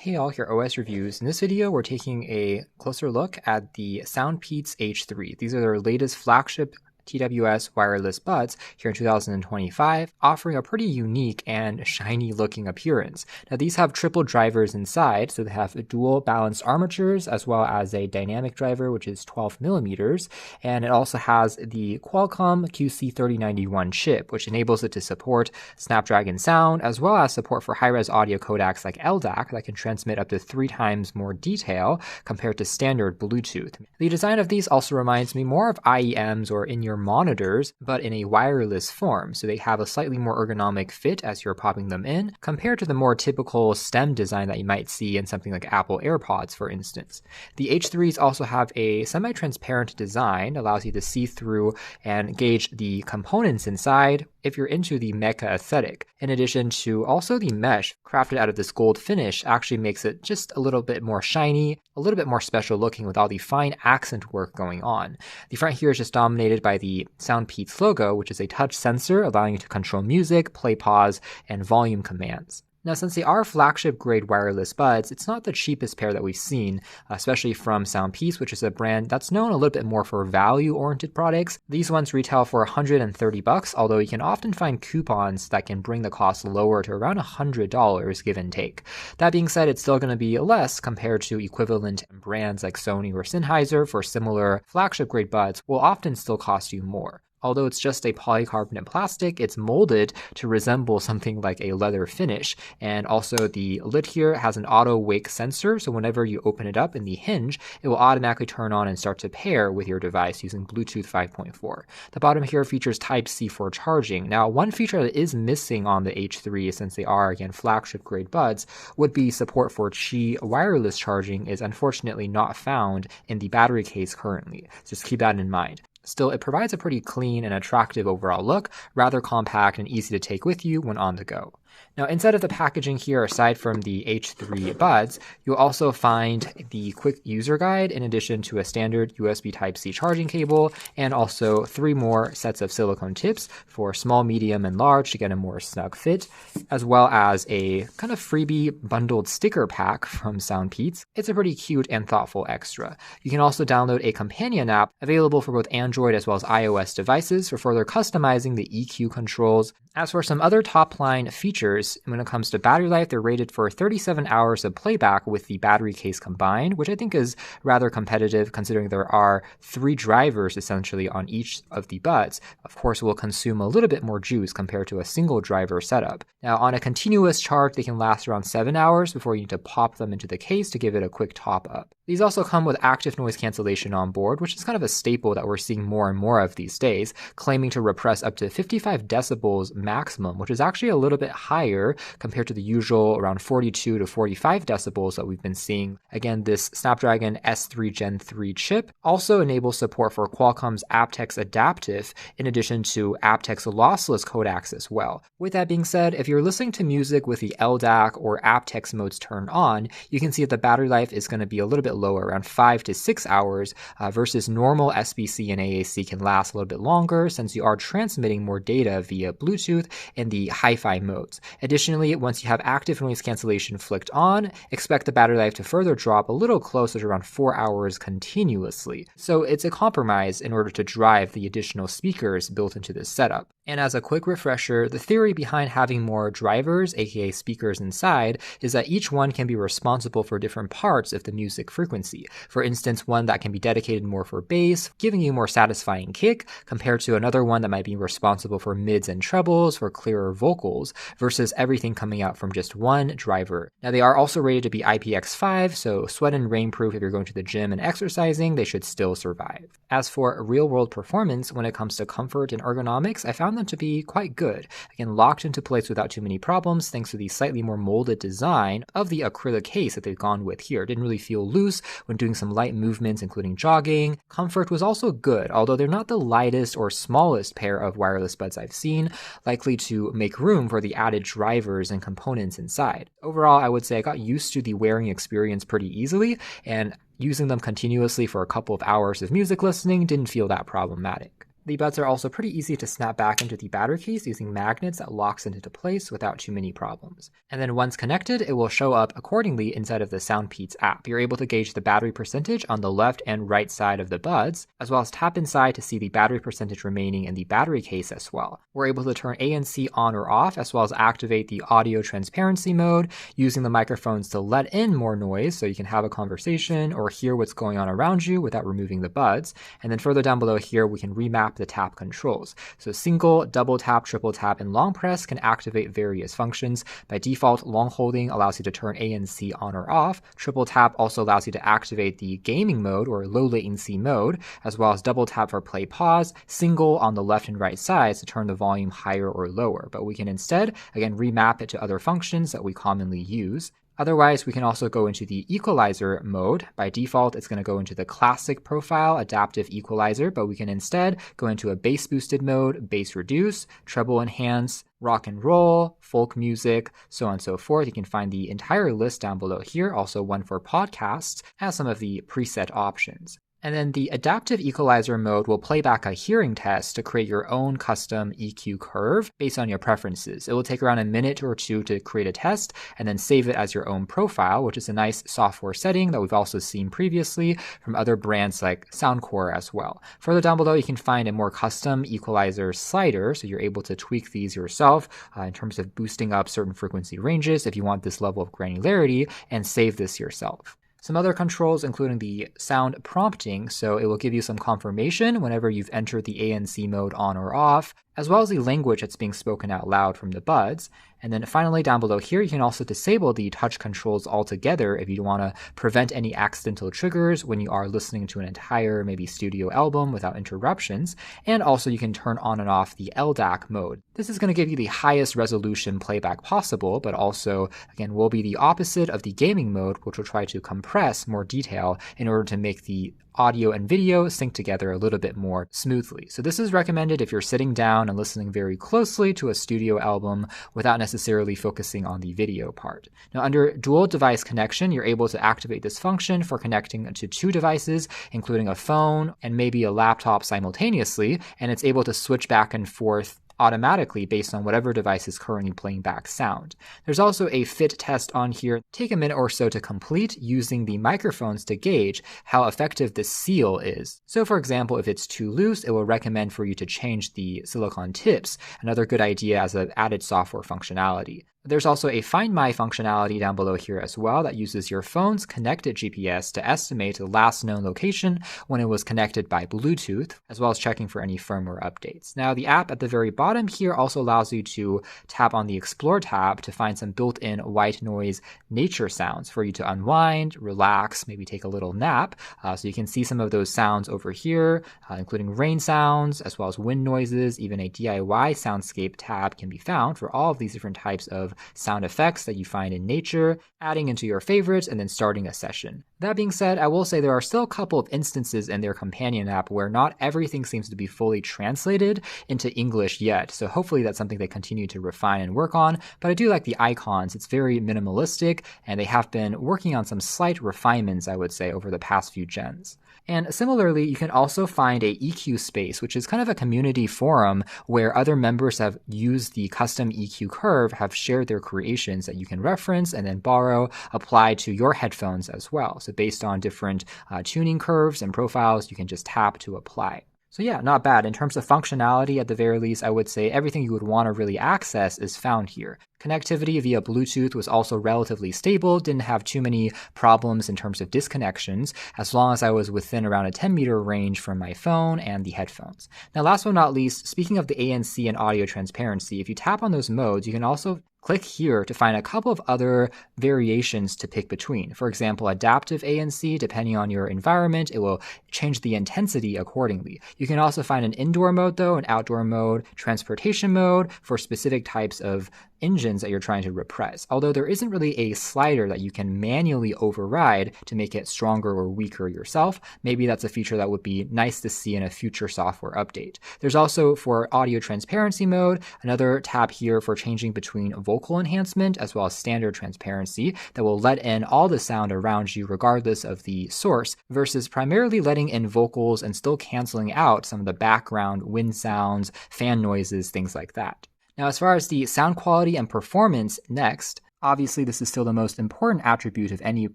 Hey all, here OS Reviews. In this video, we're taking a closer look at the SOUNDPEATS H3. These are their latest flagship TWS wireless buds here in 2025, offering a pretty unique and shiny looking appearance. Now these have triple drivers inside, so they have dual balanced armatures as well as a dynamic driver which is 12 millimeters, and it also has the Qualcomm QC3091 chip, which enables it to support Snapdragon sound as well as support for high-res audio codecs like LDAC that can transmit up to 3 times more detail compared to standard Bluetooth. The design of these also reminds me more of IEMs or in-ear monitors, but in a wireless form, so they have a slightly more ergonomic fit as you're popping them in, compared to the more typical stem design that you might see in something like Apple AirPods, for instance. The H3s also have a semi-transparent design, allows you to see through and gauge the components inside if you're into the mecha aesthetic. In addition to also the mesh crafted out of this gold finish actually makes it just a little bit more shiny, a little bit more special looking with all the fine accent work going on. The front here is just dominated by the SOUNDPEATS logo, which is a touch sensor allowing you to control music, play, pause, and volume commands. Now, since they are flagship-grade wireless buds, it's not the cheapest pair that we've seen, especially from SOUNDPEATS, which is a brand that's known a little bit more for value-oriented products. These ones retail for $130, although you can often find coupons that can bring the cost lower to around $100, give and take. That being said, it's still going to be less compared to equivalent brands like Sony or Sennheiser for similar flagship-grade buds will often still cost you more. Although it's just a polycarbonate plastic, it's molded to resemble something like a leather finish. And also the lid here has an auto wake sensor, so whenever you open it up in the hinge, it will automatically turn on and start to pair with your device using Bluetooth 5.4. The bottom here features Type-C for charging. Now, one feature that is missing on the H3, since they are, again, flagship grade buds, would be support for Qi wireless charging is unfortunately not found in the battery case currently. So just keep that in mind. Still, it provides a pretty clean and attractive overall look, rather compact and easy to take with you when on the go. Now, inside of the packaging here, aside from the H3 buds, you'll also find the quick user guide in addition to a standard USB Type-C charging cable, and also 3 more sets of silicone tips for small, medium, and large to get a more snug fit, as well as a kind of freebie bundled sticker pack from SOUNDPEATS. It's a pretty cute and thoughtful extra. You can also download a companion app available for both Android as well as iOS devices for further customizing the EQ controls. As for some other top-line features, when it comes to battery life, they're rated for 37 hours of playback with the battery case combined, which I think is rather competitive considering there are 3 drivers essentially on each of the buds. Of course, it will consume a little bit more juice compared to a single driver setup. Now, on a continuous charge, they can last around 7 hours before you need to pop them into the case to give it a quick top up. These also come with active noise cancellation on board, which is kind of a staple that we're seeing more and more of these days, claiming to repress up to 55 decibels maximum, which is actually a little bit higher compared to the usual around 42 to 45 decibels that we've been seeing. Again, this Snapdragon S3 Gen 3 chip also enables support for Qualcomm's aptX adaptive in addition to aptX lossless codecs as well. With that being said, if you're listening to music with the LDAC or aptX modes turned on, you can see that the battery life is going to be a little bit lower, around 5 to 6 hours, versus normal SBC and AAC can last a little bit longer since you are transmitting more data via Bluetooth in the HiFi modes. Additionally, once you have active noise cancellation flicked on, expect the battery life to further drop a little closer to around 4 hours continuously. So it's a compromise in order to drive the additional speakers built into this setup. And as a quick refresher, the theory behind having more drivers, aka speakers inside, is that each one can be responsible for different parts of the music frequency. For instance, one that can be dedicated more for bass, giving you more satisfying kick, compared to another one that might be responsible for mids and trebles, for clearer vocals, versus everything coming out from just one driver. Now, they are also rated to be IPX5, so sweat and rain proof if you're going to the gym and exercising, they should still survive. As for real-world performance, when it comes to comfort and ergonomics, I found them to be quite good. Again, locked into place without too many problems thanks to the slightly more molded design of the acrylic case that they've gone with here. It didn't really feel loose when doing some light movements, including jogging. Comfort was also good, although they're not the lightest or smallest pair of wireless buds I've seen, likely to make room for the added drivers and components inside. Overall, I would say I got used to the wearing experience pretty easily, and using them continuously for a couple of hours of music listening didn't feel that problematic. The buds are also pretty easy to snap back into the battery case using magnets that locks into place without too many problems. And then once connected, it will show up accordingly inside of the SOUNDPEATS app. You're able to gauge the battery percentage on the left and right side of the buds, as well as tap inside to see the battery percentage remaining in the battery case as well. We're able to turn ANC on or off, as well as activate the audio transparency mode, using the microphones to let in more noise so you can have a conversation or hear what's going on around you without removing the buds. And then further down below here, we can remap the tap controls. So single, double tap, triple tap, and long press can activate various functions. By default, long holding allows you to turn ANC on or off. Triple tap also allows you to activate the gaming mode or low latency mode, as well as double tap for play pause, single on the left and right sides to turn the volume higher or lower. But we can instead, again, remap it to other functions that we commonly use. Otherwise, we can also go into the equalizer mode. By default, it's going to go into the classic profile adaptive equalizer, but we can instead go into a bass boosted mode, bass reduce, treble enhance, rock and roll, folk music, so on and so forth. You can find the entire list down below here, also one for podcasts, as some of the preset options. And then the adaptive equalizer mode will play back a hearing test to create your own custom EQ curve based on your preferences. It will take around a minute or two to create a test and then save it as your own profile, which is a nice software setting that we've also seen previously from other brands like Soundcore as well. Further down below, you can find a more custom equalizer slider, so you're able to tweak these yourself in terms of boosting up certain frequency ranges if you want this level of granularity, and save this yourself. Some other controls including the sound prompting, so it will give you some confirmation whenever you've entered the ANC mode on or off, as well as the language that's being spoken out loud from the buds. And then finally down below here, you can also disable the touch controls altogether if you want to prevent any accidental triggers when you are listening to an entire maybe studio album without interruptions. And also you can turn on and off the LDAC mode. This is going to give you the highest resolution playback possible, but also again will be the opposite of the gaming mode, which will try to compress more detail in order to make the audio and video sync together a little bit more smoothly. So this is recommended if you're sitting down and listening very closely to a studio album without necessarily focusing on the video part. Now under dual device connection, you're able to activate this function for connecting to two devices, including a phone and maybe a laptop simultaneously, and it's able to switch back and forth automatically based on whatever device is currently playing back sound. There's also a fit test on here. Take a minute or so to complete using the microphones to gauge how effective the seal is. So for example, if it's too loose, it will recommend for you to change the silicone tips, another good idea as an added software functionality. There's also a Find My functionality down below here as well that uses your phone's connected GPS to estimate the last known location when it was connected by Bluetooth, as well as checking for any firmware updates. Now the app at the very bottom here also allows you to tap on the Explore tab to find some built-in white noise nature sounds for you to unwind, relax, maybe take a little nap. So you can see some of those sounds over here, including rain sounds, as well as wind noises. Even a DIY soundscape tab can be found for all of these different types of sound effects that you find in nature, adding into your favorites, and then starting a session. That being said, I will say there are still a couple of instances in their companion app where not everything seems to be fully translated into English yet, so hopefully that's something they continue to refine and work on, but I do like the icons. It's very minimalistic, and they have been working on some slight refinements, I would say, over the past few gens. And similarly, you can also find a EQ space, which is kind of a community forum where other members have used the custom EQ curve, have shared their creations that you can reference and then borrow, apply to your headphones as well. So based on different tuning curves and profiles, you can just tap to apply. So yeah, not bad. In terms of functionality, at the very least, I would say everything you would want to really access is found here. Connectivity via Bluetooth was also relatively stable, didn't have too many problems in terms of disconnections, as long as I was within around a 10-meter range from my phone and the headphones. Now last but not least, speaking of the ANC and audio transparency, if you tap on those modes, you can also click here to find a couple of other variations to pick between. For example, adaptive ANC, depending on your environment, it will change the intensity accordingly. You can also find an indoor mode though, an outdoor mode, transportation mode for specific types of engines that you're trying to repress, although there isn't really a slider that you can manually override to make it stronger or weaker yourself. Maybe that's a feature that would be nice to see in a future software update. There's also, for audio transparency mode, another tab here for changing between vocal enhancement as well as standard transparency that will let in all the sound around you regardless of the source, versus primarily letting in vocals and still canceling out some of the background wind sounds, fan noises, things like that. Now, as far as the sound quality and performance next, obviously this is still the most important attribute of any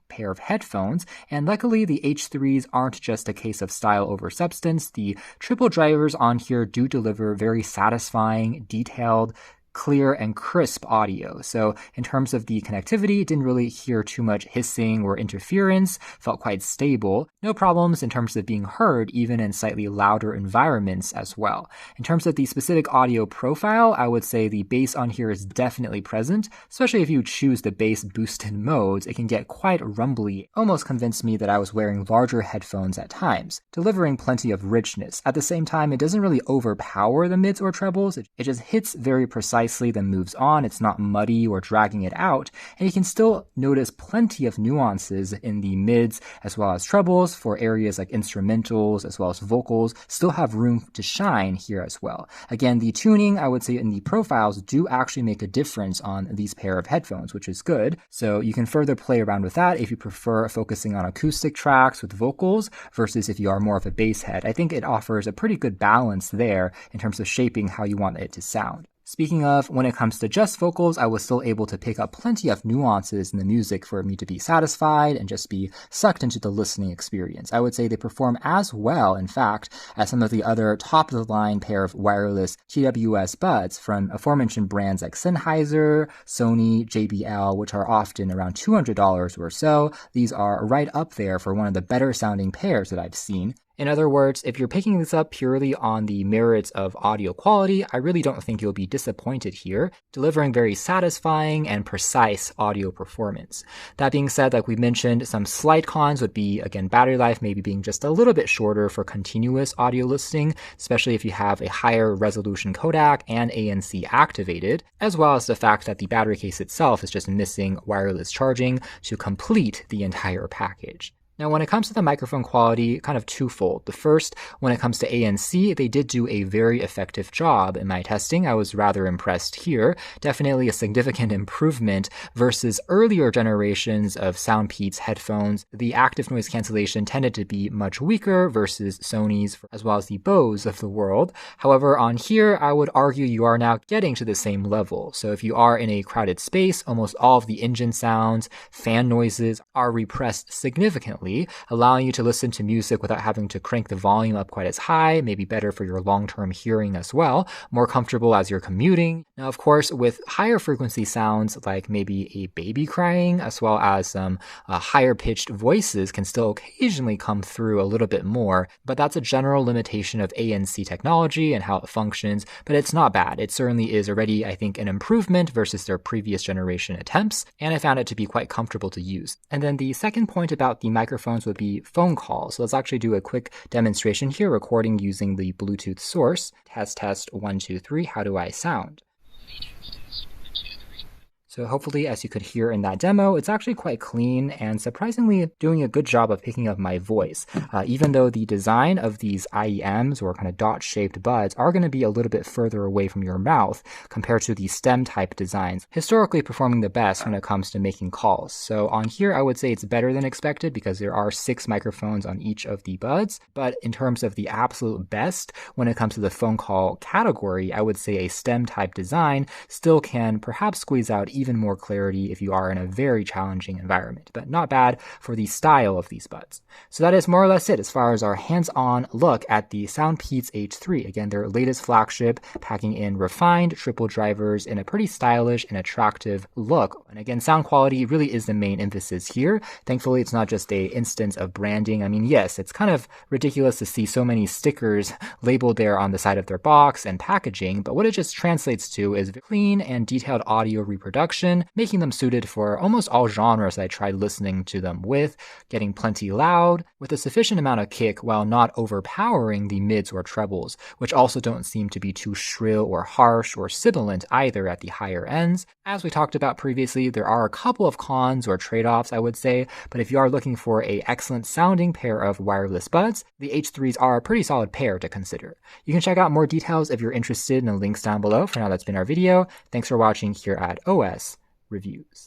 pair of headphones, and luckily the H3s aren't just a case of style over substance. The triple drivers on here do deliver very satisfying, detailed, clear and crisp audio. So in terms of the connectivity, didn't really hear too much hissing or interference, felt quite stable. No problems in terms of being heard, even in slightly louder environments as well. In terms of the specific audio profile, I would say the bass on here is definitely present, especially if you choose the bass boosted modes. It can get quite rumbly, almost convinced me that I was wearing larger headphones at times, delivering plenty of richness. At the same time, it doesn't really overpower the mids or trebles. It just hits very precisely, then moves on. It's not muddy or dragging it out, and you can still notice plenty of nuances in the mids as well as trebles for areas like instrumentals as well as vocals. Still have room to shine here as well. Again, the tuning, I would say, in the profiles do actually make a difference on these pair of headphones, which is good. So you can further play around with that if you prefer focusing on acoustic tracks with vocals versus if you are more of a bass head. I think it offers a pretty good balance there in terms of shaping how you want it to sound. Speaking of, when it comes to just vocals, I was still able to pick up plenty of nuances in the music for me to be satisfied and just be sucked into the listening experience. I would say they perform as well, in fact, as some of the other top-of-the-line pair of wireless TWS buds from aforementioned brands like Sennheiser, Sony, JBL, which are often around $200 or so. These are right up there for one of the better-sounding pairs that I've seen. In other words, if you're picking this up purely on the merits of audio quality, I really don't think you'll be disappointed here, delivering very satisfying and precise audio performance. That being said, like we mentioned, some slight cons would be, again, battery life maybe being just a little bit shorter for continuous audio listening, especially if you have a higher resolution codec and ANC activated, as well as the fact that the battery case itself is just missing wireless charging to complete the entire package. Now, when it comes to the microphone quality, kind of twofold. The first, when it comes to ANC, they did do a very effective job in my testing. I was rather impressed here. Definitely a significant improvement versus earlier generations of SOUNDPEATS headphones. The active noise cancellation tended to be much weaker versus Sony's, as well as the Bose of the world. However, on here, I would argue you are now getting to the same level. So if you are in a crowded space, almost all of the engine sounds, fan noises are repressed significantly, allowing you to listen to music without having to crank the volume up quite as high, maybe better for your long-term hearing as well, more comfortable as you're commuting. Now, of course, with higher frequency sounds like maybe a baby crying, as well as some higher pitched voices can still occasionally come through a little bit more, but that's a general limitation of ANC technology and how it functions, but it's not bad. It certainly is already, I think, an improvement versus their previous generation attempts, and I found it to be quite comfortable to use. And then the second point about the microphones would be phone calls. So let's actually do a quick demonstration here, recording using the Bluetooth source. Test 1 2 3. How do I sound? So hopefully, as you could hear in that demo, it's actually quite clean and surprisingly doing a good job of picking up my voice. Even though the design of these IEMs or kind of dot-shaped buds are going to be a little bit further away from your mouth compared to the stem-type designs, historically performing the best when it comes to making calls. So on here, I would say it's better than expected because there are 6 microphones on each of the buds. But in terms of the absolute best, when it comes to the phone call category, I would say a stem-type design still can perhaps squeeze out even more clarity if you are in a very challenging environment, but not bad for the style of these buds. So that is more or less it as far as our hands-on look at the SOUNDPEATS H3. Again, their latest flagship, packing in refined triple drivers in a pretty stylish and attractive look. And again, sound quality really is the main emphasis here. Thankfully, it's not just an instance of branding. I mean, yes, it's kind of ridiculous to see so many stickers labeled there on the side of their box and packaging, but what it just translates to is clean and detailed audio reproduction production, making them suited for almost all genres that I tried listening to them with, getting plenty loud, with a sufficient amount of kick while not overpowering the mids or trebles, which also don't seem to be too shrill or harsh or sibilant either at the higher ends. As we talked about previously, there are a couple of cons or trade-offs, I would say, but if you are looking for an excellent sounding pair of wireless buds, the H3s are a pretty solid pair to consider. You can check out more details if you're interested in the links down below. For now, that's been our video. Thanks for watching here at OS Reviews.